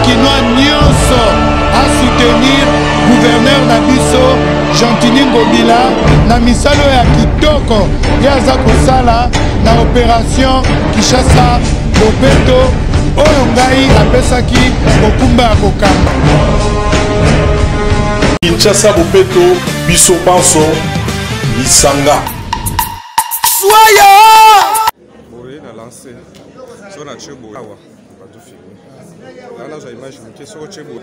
bakinois nyonso à soutenir gouverneur Nabiso Gentini Ngobila na misalo ya kitoko yaza kosala na opération Kinshasa Bopeto oyo ngai apesaki mokumba ya kokamba Kinshasa Bopeto biso panso Misanga Soya Boye na lancé sur la chebo awa ba to filmer là là j'ai image une question chebo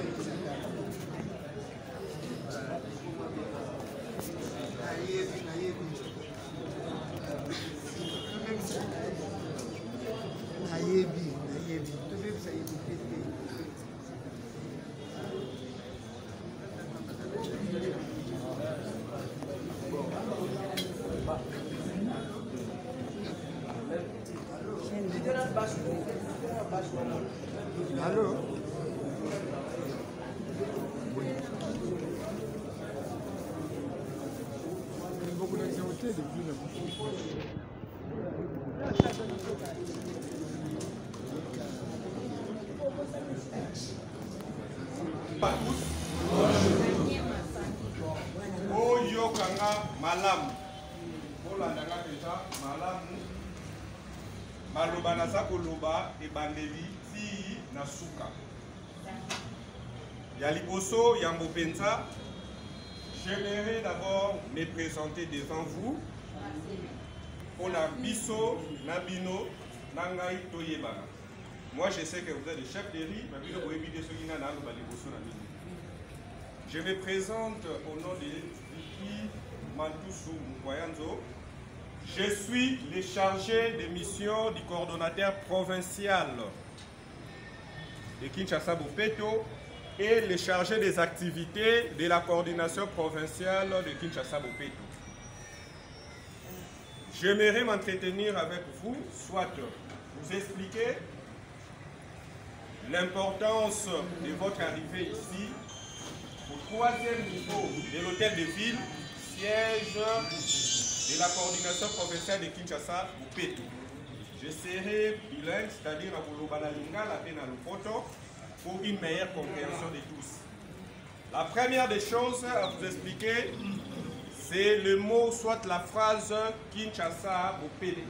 Allô? Beaucoup d'activités depuis le Oyo kanga malamu olandanga deja malamu maloba naza koloba ebandeli ti na suka ya liboso ya mopenza. J'aimerais d'abord me présenter devant vous pour la biso nabino nangai toyebana. Moi je sais que vous êtes le chef de riz, mais bino boyebide so ina na loba liboso na bino. Je me présente au nom de Vicky Mantusu Mkwayanzo. Je suis le chargé de mission du coordonnateur provincial de Kinshasa Bopeto et le chargé des activités de la coordination provinciale de Kinshasa Bopeto. J'aimerais m'entretenir avec vous, soit vous expliquer l'importance de votre arrivée ici au 3e niveau de l'hôtel de ville, siège de la coordination provinciale de Kinshasa Bopeto. Je serai bilingue, c'est-à-dire à Bolobana Lingala et à Lopoto, pour une meilleure compréhension de tous. La première des choses à vous expliquer, c'est le mot, soit la phrase Kinshasa Bopeto.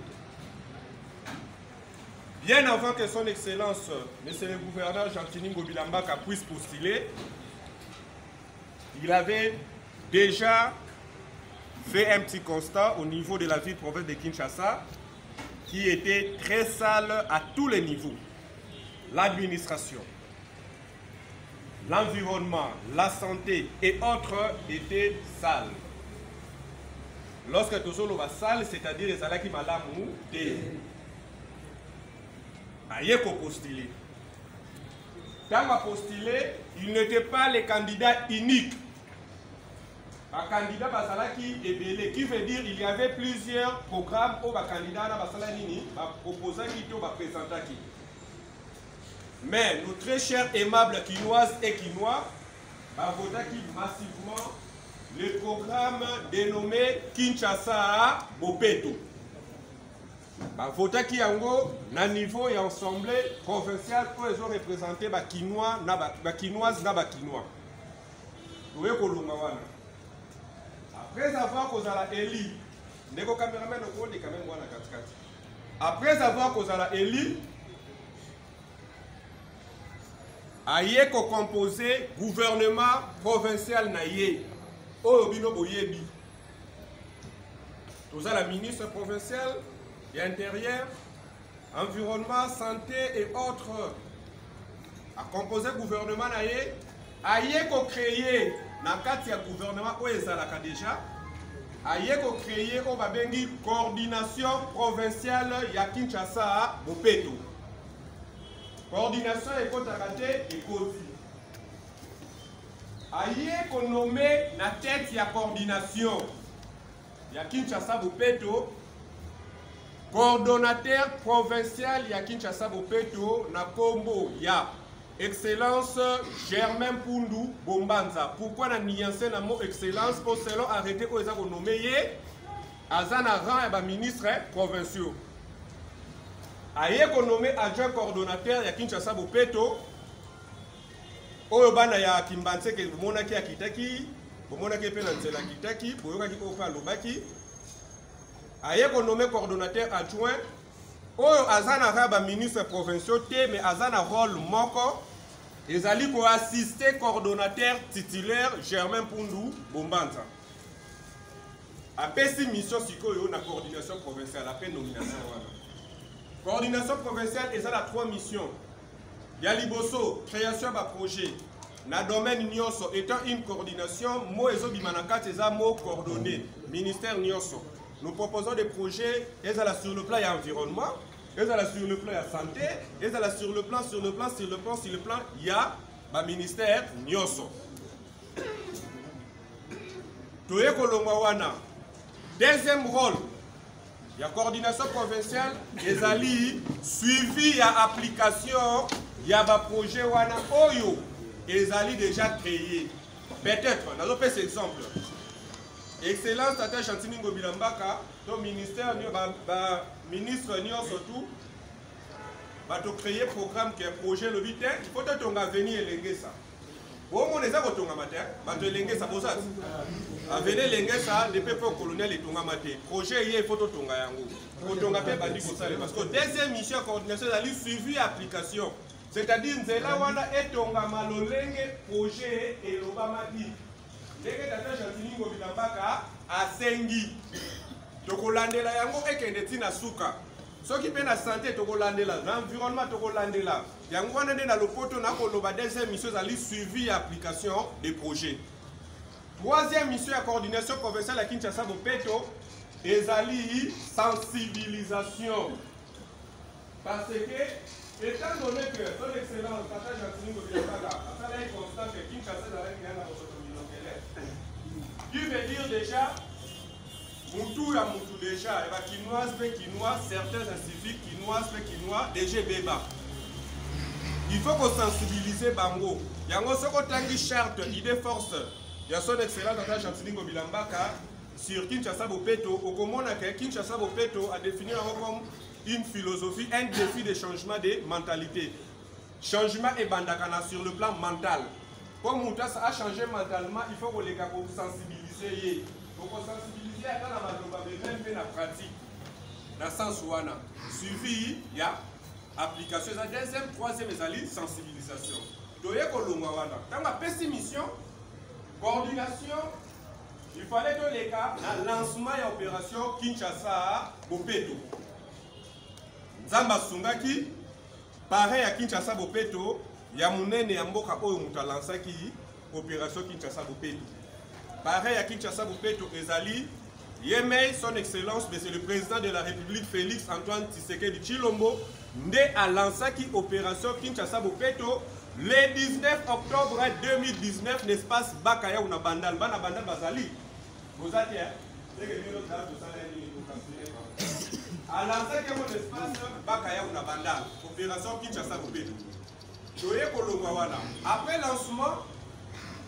Bien avant que son Excellence, Monsieur le gouverneur Gentini Ngobila Mbaka puisse postuler, il avait déjà fait un petit constat au niveau de la ville-province de Kinshasa qui était très sale à tous les niveaux. L'administration, l'environnement, la santé et autres étaient sales. Lorsque tout ça va sale, c'est-à-dire les alaki malamu de ayeko postulé. Quand a postulé, il n'était pas le candidat unique. Un candidat Basalaki est belé, qui veut dire qu'il y avait plusieurs programmes où les candidats Basalani proposent qui ont présenté qui. Mais nos très chers aimables Kinoises et Kinois ont voté massivement le programme dénommé Kinshasa Bopeto. Ils voté qui yango na niveau et assemblée provinciale où ils ont représenté les Kinois, les Kinoises et les Kinois. Vous voyez que après avoir causé la élu, après avoir causé la élu, aye ko composé gouvernement provincial naye Obino Boyebi. Tout ça la ministre provincial et intérieur, environnement, santé et autres. A composé gouvernement naye, aye ko créer na kati ya gouvernement où ezalaka déjà aye ko créer o babengi coordination provinciale ya Kinshasa Bopeto. Coordination ekotaka te ekoti aye ko nommer na tête ya coordination ya Kinshasa Bopeto coordonnateur provincial ya Kinshasa Bopeto na kombo ya Excellence Germain Pundu Bombanza. Pourquoi na nuancé na mot excellence pour selon arrêté ko eza ko nommer azana rang et ba ministre provinciaux. Aye ko nommé adjoint coordonnateur ya Kinshasa Bopeto oyo bana ya Kimbanseke bomonaki ya kitaki bomonaki pe na nzela kitaki boyokaki opa lobaki aye ko nommé coordonnateur adjoint oyo azana ba ministre provinciaux te mais azana rôle moko ezali ko assister coordonnateur titulaire Germain Pundu Bombanza apesi mission sikoyo na coordination provinciale après nomination wana coordination provinciale ezala 3 missions ya liboso création ba projet na domaine nyonso étant une coordination mo ezobima na kati eza mo coordonné ministère nyonso nous proposons des projets ezala sur le plan ya environnement ezala sur le plan ya santé ezala sur le plan ya ba ministère nyonso toye kolongwa wana deuxième rôle la coordination provinciale ezali suivi ya application ya ba projet wana oyo ezali déjà créé peut-être nazo pesa exemple excellence tata Chantini Ngobila Mbaka to ministère ba ministre nyonso tout ba to créer programme qui est projet le 8 il faut tonga venir elengesa bon eza kotonga matin ba to elengesa bosati avene lengesa depuis peu colonial etonga matin projet yé faut tonga yango kotonga pe bandi kosale parce que deuxième mission coordination ali suivi application c'est-à-dire nzela wana etonga malolenge projet et lobamaki ndenge tata Chantini Ngobila Mbaka asengi tokolandela yango ekende tina suka soki pe na santé tokolandela l'environnement tokolandela yango wana nde na lopoto na koloba deuxième mission ali suivi application des projets troisième mission ya coordination provinciale à Kinshasa Bopeto ezali sensibilisation parce que étant donné que son excellence tata Chantini Ngobila Mbaka a fait constat que Kinshasa dans la qui veut dire déjà Moutou ya Moutou déjà, et bah Kinoise fait Kinois, certains instituts Kinoise fait Kinois, DG Beba. Il faut qu'on sensibilise Bango. Yango soko tangi charte, idée force. Il y a son excellence tata Chantini Ngobila Mbaka sur Kinshasa Bopeto. Au commande que Kinshasa Bopeto a défini comme une philosophie, un défi de changement de mentalité. Changement et bandakana sur le plan mental. Comme Moutas a changé mentalement, il faut que les gars sensibiliser. Pour sensibiliser à même la pratique. Dans le sens où on a suivi, il y a application. La deuxième, troisième, c'est sensibilisation. Donc, il y a une mission, coordination. Il fallait que les cas, dans le lancement et l'opération Kinshasa Bopeto. Zamba Sungaki, pareil à Kinshasa Bopeto. Il y a Mounene et Mboka Oyo Moutalansa qui opération Kinshasa Bopeto. Pareil à Kinshasa Bopeto Ezali, Yemei, son excellence, mais c'est le président de la République Félix Antoine Tshisekedi Tshilombo, né à Lansaki opération Kinshasa Bopeto le 19 octobre 2019, l'espace Bakaya ou Nabandal, Banabandal Bazali. Vous êtes hier? À Lansaki, l'espace Bakaya ou Nabandal, opération Kinshasa Bopeto. Après lancement,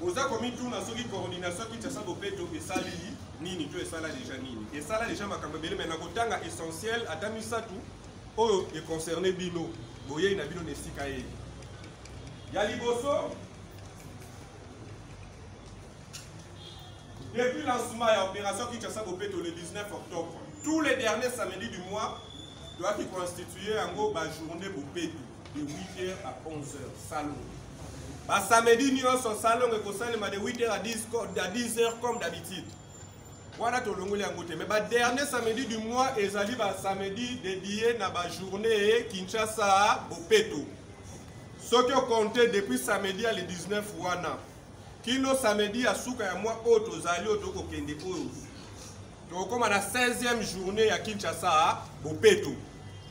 vous avez commis tout dans cette coordination qui est Bopeto et Sali, Nini, tu es ça là déjà Nini. Et ça là déjà ma caméra, mais na essentiel à Damisatu, oh est concerné Bino, Boye na Bino Nesikaye. Yaliboso. Depuis lancement et opération Kinshasa Bopeto le 19 octobre, tous les derniers samedis du mois doivent constituer en gros la journée Bopeto. De 8h à 11h, salon. Bah, samedi, nous sommes au salon et de 8h à 10h comme d'habitude. Voilà tout le monde. Mais bah, dernier samedi du mois, et ça samedi dédié à la journée Kinshasa Bopeto. Ce qui ont compté depuis samedi à le 19 wana. Kino samedi à Souka et moi, autres alliés, autres Kende Oyo. Donc, comme à la 16e journée à Kinshasa Bopeto.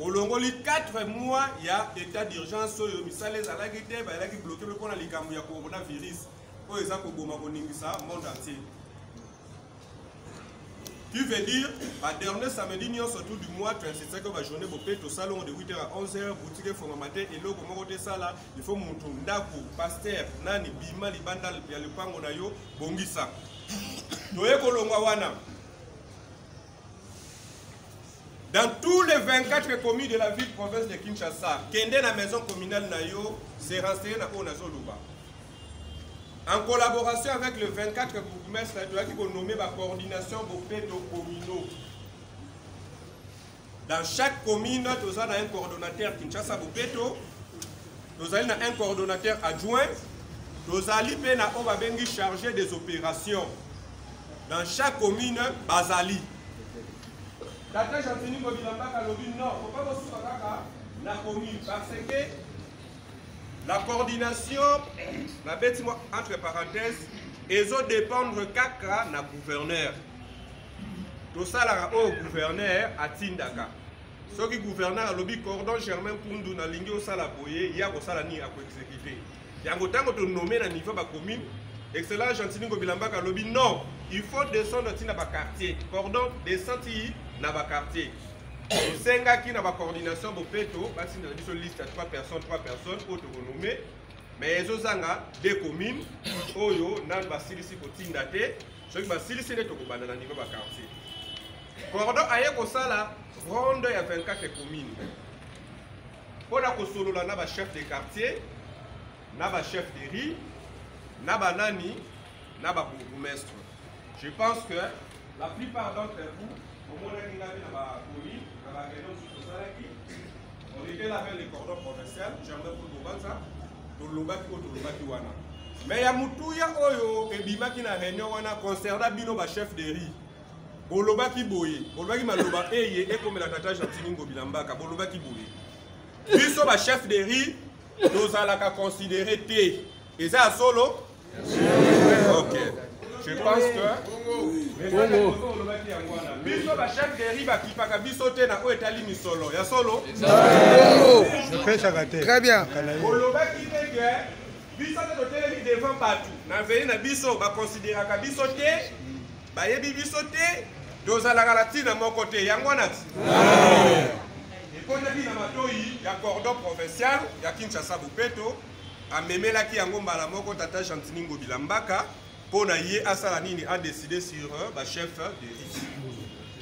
Au long de 4 mois, il y a état d'urgence. Il y a des bloqués pour le coronavirus. Pour les gens qui ont monde entier. Qui veut dire, le dernier samedi, nous sommes surtout du mois, 37 la journée, au salon de 8h à 11h, boutique matin, et là, comment on ça là, il faut monter Ndaku, Pasteur, Nani, Bima, Libandal, il y a le Pangonayo, Bongisa. Doye Kolongwawana. Dans tous les 24 communes de la ville province de Kinshasa, Kende la maison communale Nayo, c'est renseigné dans Onazoluba. En collaboration avec le 24 bourgmestre, qui va nommer la coordination Bopeto communaux. Dans chaque commune, nous avons un coordonnateur Kinshasa Bopeto, nous avons un coordonnateur adjoint, nous avons chargé des opérations. Dans chaque commune, Bazali. Tata Jean-Tini Gobilamba Kalobi, non, il ne faut pas vous la commune parce que la coordination, entre parenthèses, ils ont dépendre kaka na gouverneur. Tout ça là au gouverneur à Tindaka. Ce qui gouverneur a lobby cordon Germain Koundou na lingi au sala boye, il y a au sala ni à exécuter. Il y a autant que nommé na niveau de la commune. Excellent Jean-Tini Gobilamba Kalobi, non, il faut descendre dans le quartier. Cordon descendre dans le quartier. Senga qui n'a pas coordination Bopeto, parce qu'il y a une liste à 3 personnes, autonommées, mais ils ont des communes, Oyo, Nan Basilisi Kotindate, ceux qui Basilisi n'est pas dans le niveau de quartier. Cordon aye ko sala ronde ya 24 communes. Pour la solo là na chef de quartier, na chef de riz, na nani, na bourgmestre. Je pense que la plupart d'entre vous, on était là avec les cordons provinciaux, j'aimerais pour Bobanza, mais il y a Moutouya Oyo et Bima qui n'a réunion concernant Bino, chef de riz. Boloba qui boye, Boloba qui maloba et comme la tata Jean-Tini Gobilambaka, Boloba qui boye. Biso ba chef de riz, nous allons considérer T. Et ça solo? Ok. Je pense que biso ba chef de riz ba kipaka biso te na o etali misolo. Ya solo? Très bien. Boloba qui dit que biso te totelemi devant partout. Na veni na biso ba considéraka biso te, ba yebi biso te. Dozalaka la tina mon côté, yango nati. Et quand on dit na matoi, ya cordon provincial, ya Kinshasa Bopeto, a memela ki yango mbala moko tata Jean-Tini Gobilambaka, pour na yé asala nini a décidé sur ba chef de riz.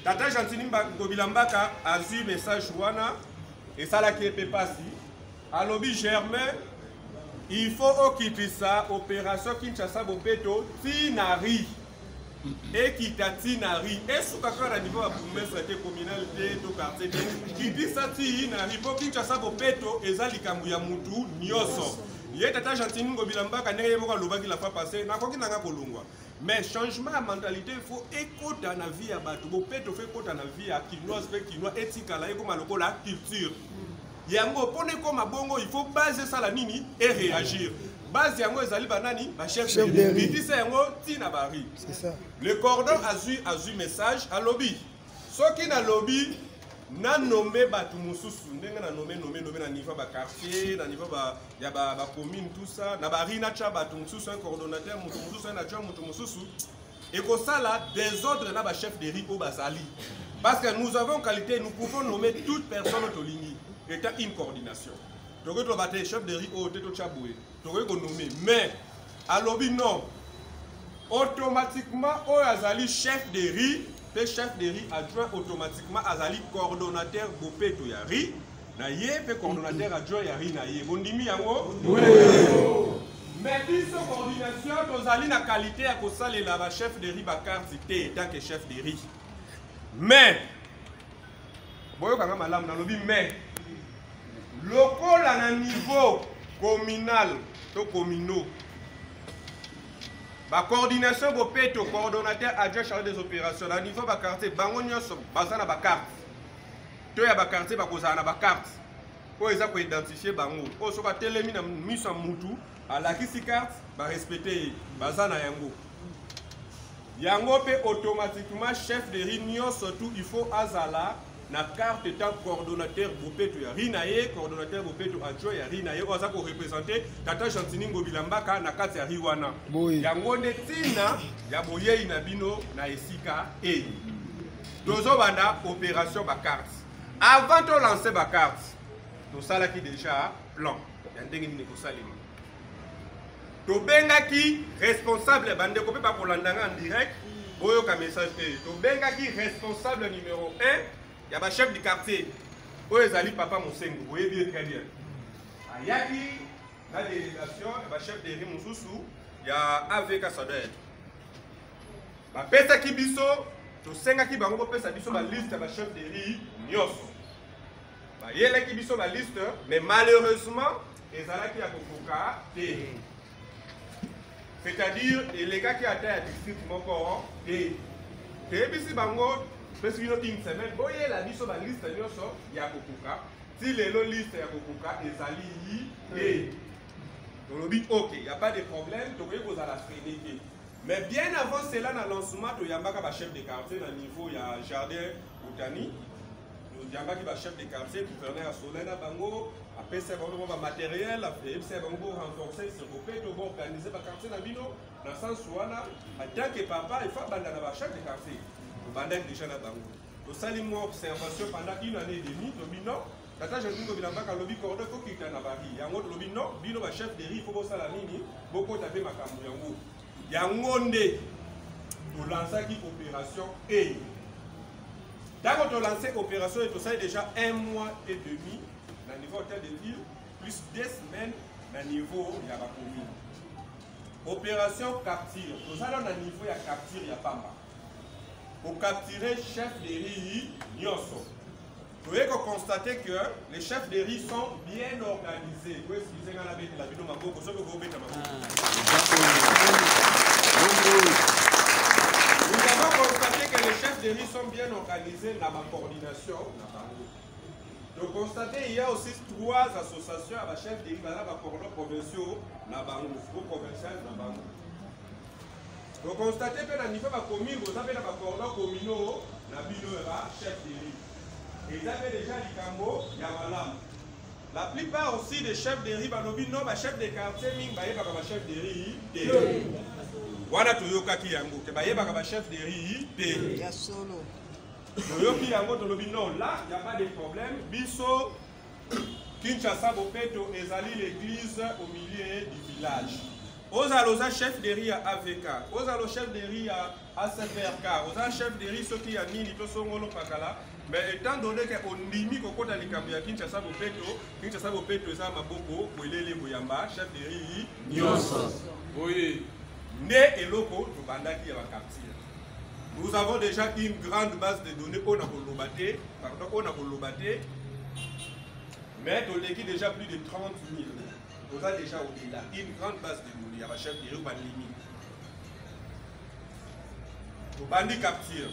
Tata Jean-Tini Gobilambaka a vu message wana et ça la qui est passé. À lobby Germain, il faut quitter ça opération Kinshasa Bopeto tinari. Et qui tatinari et sous à niveau à bourgmestre communalité to quartier qui dit ça tinari pour Kinshasa Bopeto ezali kambuya mutu nyoso yé tata Jean-Tini Gobilambaka ndenge moko lobaki la fois passée na koki nanga kolungwa mais changement de mentalité il faut écouter na vie ya bato Bopeto fait écouter na vie ya kinoise fait kinois éthique là comme loko la culture yango pone comme bongo il faut baser ça la nini et réagir. Base yango ezali banani ba chef de riz dit ça yango tina bari c'est ça le cordon azui message à lobby soki na lobby na nommé batu mususu ndenge na nommé na niveau ba quartier na niveau ba ya ba commune tout ça na bari na cha batu mususu un coordonnateur mutu mususu na cha mutu mususu et ko sala désordre na ba chef de riz au basali parce que nous avons qualité nous pouvons nommer toute personne au ligne étant une coordination. Tu as chef de riz au Teto Chaboué. Tu as nommé. Mais, à l'objet, non. Automatiquement, au Azali chef de riz, le chef de riz adjoint automatiquement Azali coordonnateur Bopeto Yari. Na yé, le coordonnateur adjoint Yari na yé. Bon, dimi yango? Oui. Mais, cette coordination, tu as la qualité à cause de la chef de riz Bakar Zité, tant que chef de riz. Mais, boyo kanga malam na lobi mais. Local à un niveau communal, communaux. La coordination Bopeto, coordonnateur adjoint chargé des opérations, à niveau de quartier, Bangonio, Bazana Bakart. Tu as un quartier, Bakozana Bakart. Pour identifier Bango. Pour ce que tu as mis en moutou, à la carte, respecter Bazana Yango. Yango peut automatiquement chef de réunion, surtout il faut Azala. Na carte étant coordonnateur Bopeto ya Rinaye, coordonnateur Bopeto adjoint ya Rinaye, on a représenté Tata Jean-Tini Gobilambaka na carte ya Riwana. Yango netina ya boye inabino na esika e. Dozo banda opération ba carte. Avant de lancer ba carte, to sala ki déjà plan. Ya ndenge ni ko salima. To benga ki responsable bande ko pe pa kolandanga en direct, boyo ka message e. To benga ki responsable numéro 1. Il y a un chef du quartier. Où est allé papa Moussengo? Vous voyez bien très bien. Ayaki, la délégation, il y a un chef de Rimoussou. Il ya AVK ça doit être bapesaki biso tosengaki bango bopesa biso baliste ya bachef de riz nyonso bayelaki biso baliste mais malheureusement ezalaki ya kokoka te c'est-à-dire elekaki ata ya district moko te teyebisi bango pesi bino une semaine boyela biso baliste nyonso ya kokoka ti lelo liste ya kokoka ezali te tolobi ok y a pas de problème tokoki kozala freneke mais bien avant cela na lancement toyambaka bachef de quartier na niveau ya jardin botani toyambaki bachef de quartier gouverneur Soleil na bango apesa bango matériel apesa bango pour renforcer ce groupe to bon organiser ba quartier na bino na sens wana en tant que papa il faut banda na bachef de quartier banda déjà na bango to sali mo observation pendant une année et demie to bino tata je ndingo bilambaka lobi cordo ko kika na bari yango lobi non bino ba chef de riz faut bosala nini boko tape makambo yango yango nde to lançaki opération et d'abord to lancer opération et to ça déjà 1 mois et demi na niveau hôtel de ville plus 2 semaines na niveau ya ba commune opération capture to ça na niveau ya capture ya pamba pour capturer chef de riz nyonso. Vous pouvez constater que les chefs de riz sont bien organisés. Vous Nous avons constaté que les chefs de riz sont bien organisés dans ma coordination. Donc constater il y a aussi 3 associations à chefs de riz dans les cordons provinciaux, provincial. Donc constater que dans le niveau de la commune, vous avez des cordons communaux, chef de riz. Ils avaient déjà les cambos, il y a Malam. La plupart aussi des chefs de riz, non, ma chef de quartier, ma chef de riz, wana toyoka ki yango, te baye baka chef de riz, ya solo. Toyoki yango tolobi non, là, il n'y a pas de problème. Biso, Kinshasa Bopeto, ezali l'église au milieu du village. Ozaloza chef de riz à AVK, ozalo chef de riz à ACPRK, oza chef de riz ceux qui a nini to songolo pakala. Mais étant donné qu'on limite au côté de l'Ikambia, Kinshasa Bopeto, ça m'a beaucoup, Ouelele Boyamba, chef de riz, Nyonso. Oui. Né et loco, nous bandaki à la capture. Nous avons déjà une grande base de données, on a colobaté, mais on a déjà plus de 30 000. Nous avons déjà au-delà, une grande base de données, il y a un chef de riz, on a limite. Nous bandit capture.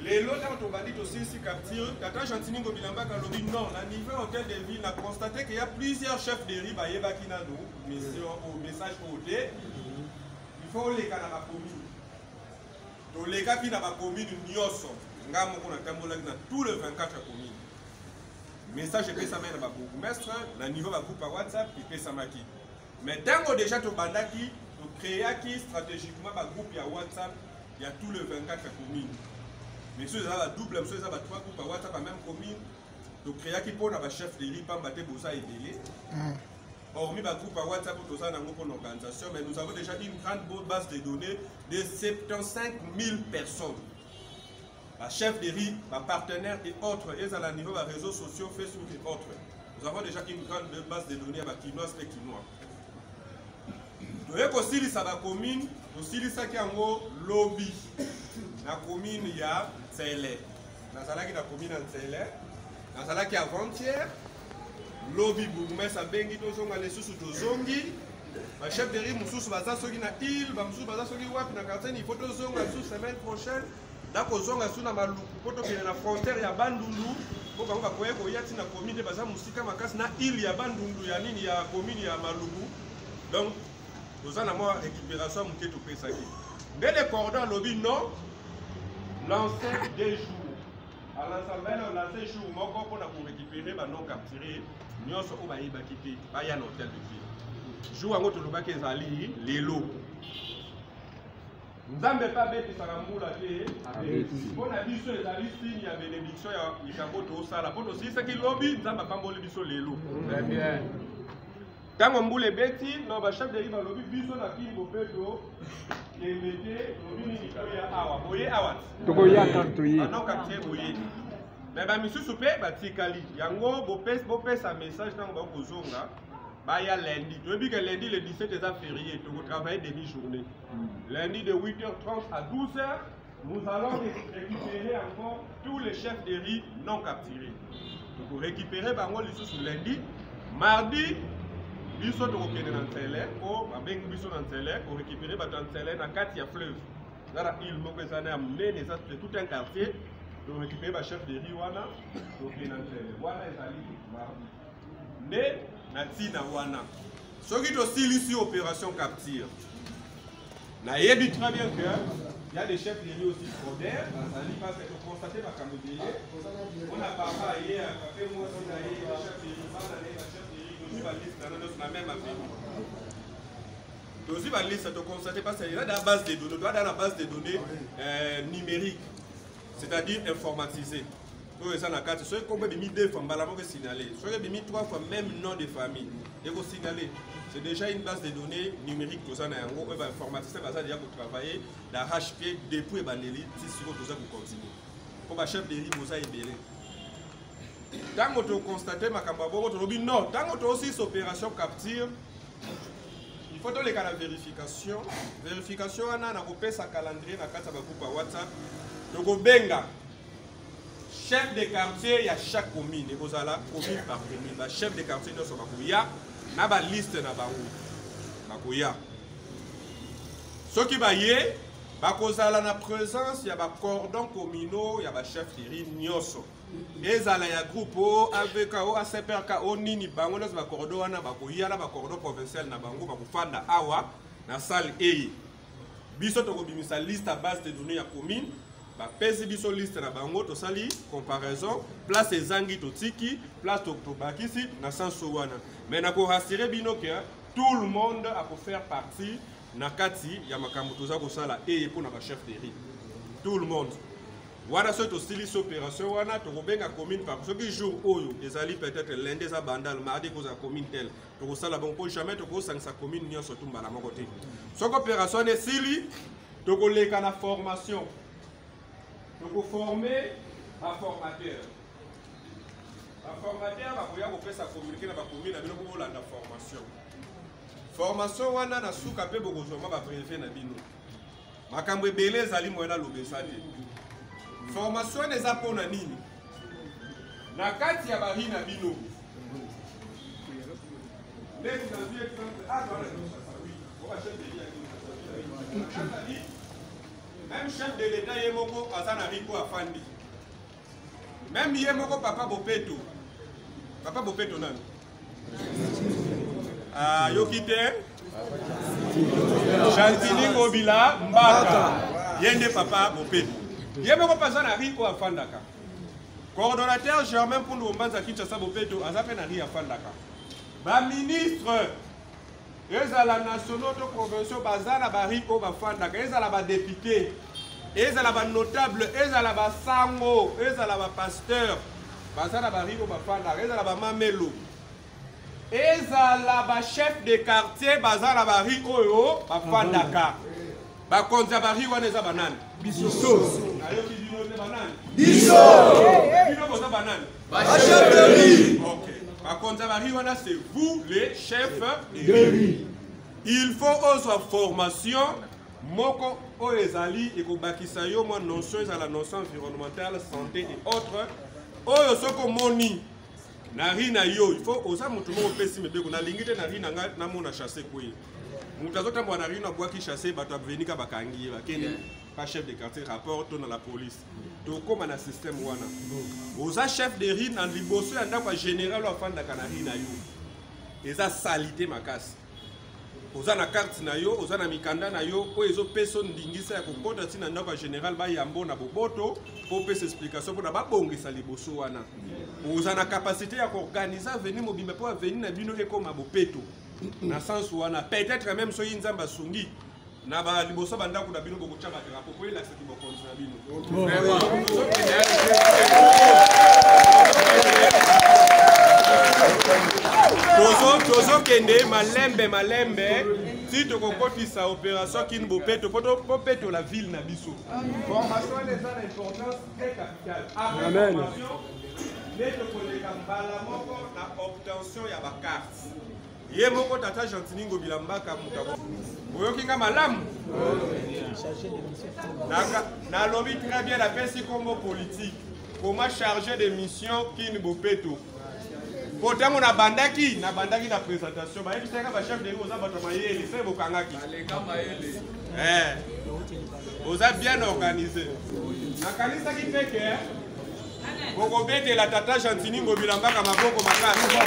Les lots dont on va dire aussi si capture, Tata Chantini Gobilamba Kalobi, non, à niveau hôtel de ville, on a constaté qu'il y a plusieurs chefs de riz, Bayeba Kinado, au message OD, il faut les cas dans la commune. Donc les cas qui dans la commune, Nyoso, Ngamo qu'on a Kambola dans tous les 24 communes. Message est ça dans la bourgmestre, le niveau de la groupe à WhatsApp, il fait ça maki. Mais tant que déjà tu bandaki, tu crées stratégiquement un groupe à WhatsApp, il y a tous les 24 communes. Mais si vous avez la double, si vous avez 3 groupes à WhatsApp à la même commune, donc créer qui pour un chef de riz, pas battre Bosa et Délé. Hormis le groupe à WhatsApp pour tout ça, dans une organisation, mais nous avons déjà une grande base de données de 75 000 personnes. La chef de riz, ma partenaire et autres, et à la niveau des réseaux sociaux, Facebook et autres. Nous avons déjà une grande base de données à Kinois et Kinois. Nous avons aussi la commune, aussi ça qui est en lobby. La commune, il y a Tsele. Dans la commune en Tsele. Dans la qui avant-hier, lobby bourgmestre à Bengi, Tozonga, les sous Tozongi. Ma chef de riz, Moussous Baza, Sogi na île, Moussous Baza, Sogi Wap, na quartier, il faut Tozonga, sous semaine prochaine. D'accord, Zonga, sous la Maloukou, pour la frontière, il y a Bandundu. Pour qu'on va courir, il y a une commune de Baza, Moussika, Makas, na île, il y a Bandundu, il y a Nini, il y a commune, il y a Maloukou. Donc, nous avons récupération, Mouké, tout Pesaki. Mais les cordons, lobby, non. Lancer des jours. À l'ensemble, on lance des jours. Moi, pour récupérer, non capturer, nous sommes au Baï Bakité, Baï un hôtel de ville. Jour à notre lobby qui est les lots. Nous n'avons pas bête ça ramboula avec. On a dit sur les aristines, il y a bénédiction, il y a un ça. La porte aussi, c'est qui lobby, nous n'avons pas bolé sur les lots. Très bien. Quand on boule les bêtes, non, le chef de rive a lobby, biso na qui vous peut et mettez lobby ni ya awa. Boye awa. Tokoya kantoyi. Ah non, capté boye. Mais bah monsieur soupé, bah tikali. Yango bopes sa message dans ba kozonga. il y a lundi. Tu veux dire que lundi, le 17 est férié, tu vas travailler demi-journée. Lundi de 8h30 à 12h, nous allons récupérer encore tous les chefs de riz non capturés. Nous récupérer les sous lundi. Mardi, nous sommes récupérer dans le télé, pour récupérer dans le télé dans 4 fleuves. Là, il faut tout un quartier. Pour récupérer le chef de riz, wana, pour récupérer dans le télé. Voilà, mais natina wana. Ce qui est aussi ici opération capture. Na yebi très bien que il y a des chefs de riz aussi fraudeurs. Parce que vous constatez ma camoudier. On a parlé hier, après moi on a eu le chef de riz, le chef de riz, aussi la liste dans la même affaire. Aussi la liste, tu constates parce qu'il y a dans la base de données, dans la base de données numériques, c'est-à-dire informatisées. Pour ça, la carte, ceux qui ont mis 2 fois, il faut signaler. Ceux qui ont mis 3 fois, même nom de famille, il faut signaler. C'est déjà une base de données numérique pour ça, on va informatiser déjà pour travailler dans HP depuis Baneli, si vous continuez. Pour le chef de riz, vous avez belé. Tant que vous constatez, non, tant que vous aussi cette opération capture, il faut les cas de vérification. Vérification, on a coupé sa calendrier dans la carte WhatsApp. Donc, benga. Chef de quartier, il y a chaque commune. Et vous allez commune par commune. Le chef de quartier, il y a une liste. Il y a ce qui va y avoir, la présence, il y a un cordon communal, il y a un chef de riz, nyoso. Et il y a un groupe avec un CPRK, nini bango, il y a un cordon, il y a un cordon provincial, il y a un cordon awa, na salle E. Biso to kobimisa liste à base de données à commune. Pesi biso liste na bango to sali comparaison place ezangi to tiki place to bakisi na sanso wana mais na ko rassurer bino que tout le monde a pour faire partie na kati ya makambo toza ko sala et pour na ba chef de riz tout le monde wana so to stili opération wana to ko benga commune par ce qui jour oyo ezali peut-être lundi za bandal mardi ko za commune tel to ko sala bon ko jamais to ko sangisa commune nyonso tumba la moko te so ko opération ne sili to ko leka na formation. Donc, vous formez un formateur. Un formateur, vous pouvez communiquer dans la commune avec la formation. Formation, on a un souk à peu beaucoup de gens qui vérifier dans bino. Ma cambre belé zali moena lobesate. Formation les apona nini. Na kati ya bari na bino. Les exemple ah on va même chef de l'État Yemoko Azana Rico Afandi. Même Yemoko Papa Bopeto. Papa Bopeto nan. Ah, Yokite. Chantini Mobila Mbaka. Yende Papa Bopeto. Yemoko Azana Rico Afandaka. Coordonnateur Germain pour nous Mbanza Kinshasa Bopeto Azapena Ri Afandaka. Ba ministre ezala nationaux de convention bazana bariko bafandaka ezala ba député ezala ba notable ezala ba sango ezala ba pasteur bazana bariko bafandaka ezala ba mamelo ezala ba chef de quartier bazana bariko oyo bafandaka ba konza bari wana eza banani biso ayo kidino te banani biso kidino boza banani ba chef de riz. OK. C'est vous les chefs de riz. Il faut aussi formation. Moko oezali et kobakisa yo mo notion à la notion environnementale, santé et autres. Oyo soko moni na ri na yo, il faut osa mutu mo pesi mebe na lingite na ri na nga na mona chasser koyi. Mutazota mwana ri na bwa ki chasser bato abenika bakangi bakene pas chef de quartier rapport dans la police. Donc comme un système wana. Oza chef de riz na liboso ya ndako général afanda kanari na yo. Eza salité makasi. Oza na carte na yo, oza na mikanda na yo, o ezo peso ndingisa ya kokota tina ndako général ba yambo na boboto, po pesa explication pour na ba bongisa liboso wana. Oza na capacité ya organiser venir mobimba po venir na bino e comme bopeto. Na sens wana peut-être même so yinzamba sungi. Na ba liboso banda ku na bino boko chaba te rapo ko ila seki boko na bino. Tozo kende malembe si to kokotisa opération kin bopeto popeto la ville na biso. Formation les a d'importance très capitale. Amen. Les to koleka mbala moko na obtention ya ba carte. Ye moko tata Gentini Ngobila Mbaka mutabo. Boyokinga malamu. Na lobby très bien la pesi combo politique. Comment charger des missions qui ne bopeto. Pourtant on a bandaki na présentation. Ba yebisaka ba chef de l'État bato mayele c'est bokangaki. Vous êtes bien organisé. Na kanisa ki fait que Boko bete la tata Gentini Ngobila Mbaka maboko makasi.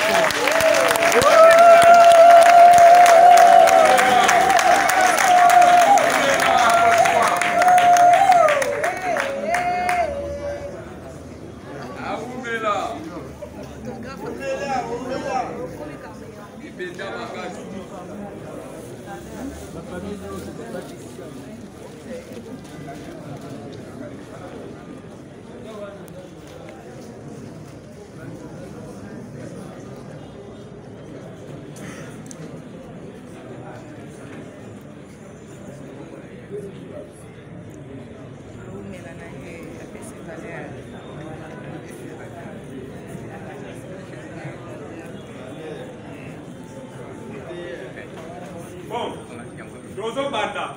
Dozo banda.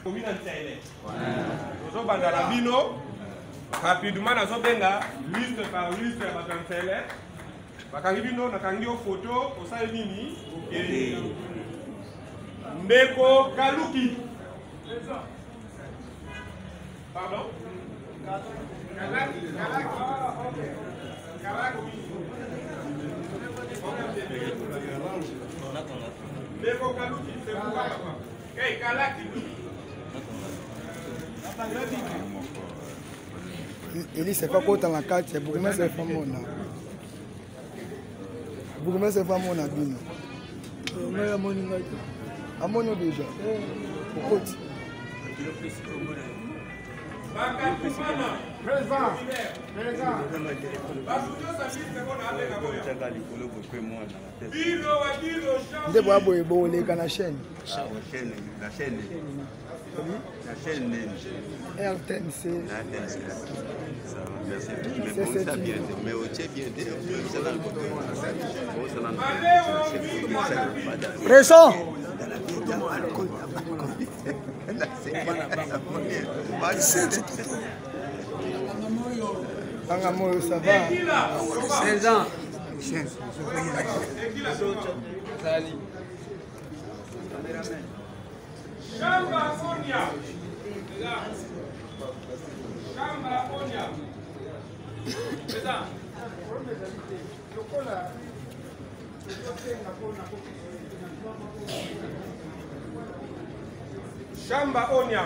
Combien de Dozo banda la bino. Rapidement nazo benga liste par liste ya batantele. Bakangi bino nakangi o photo osale nini? Mbeko Kaluki. Pardon? Kalaki. Mbeko Kaluki, c'est pourquoi papa? Hey, Kalaki. Eli c'est pas kota na kati, buguma c'est famona. Buguma c'est famona bino. Mais amoni ngai. Amoni déjà. Okoti. Présent. Nde babo ebo leka na chaîne. La chaîne. RTNC. Mais au Tchèque, Présent. Angamoyo, ça va. 16 ans. Chamba Onia. Chamba Onia. Chamba Onia.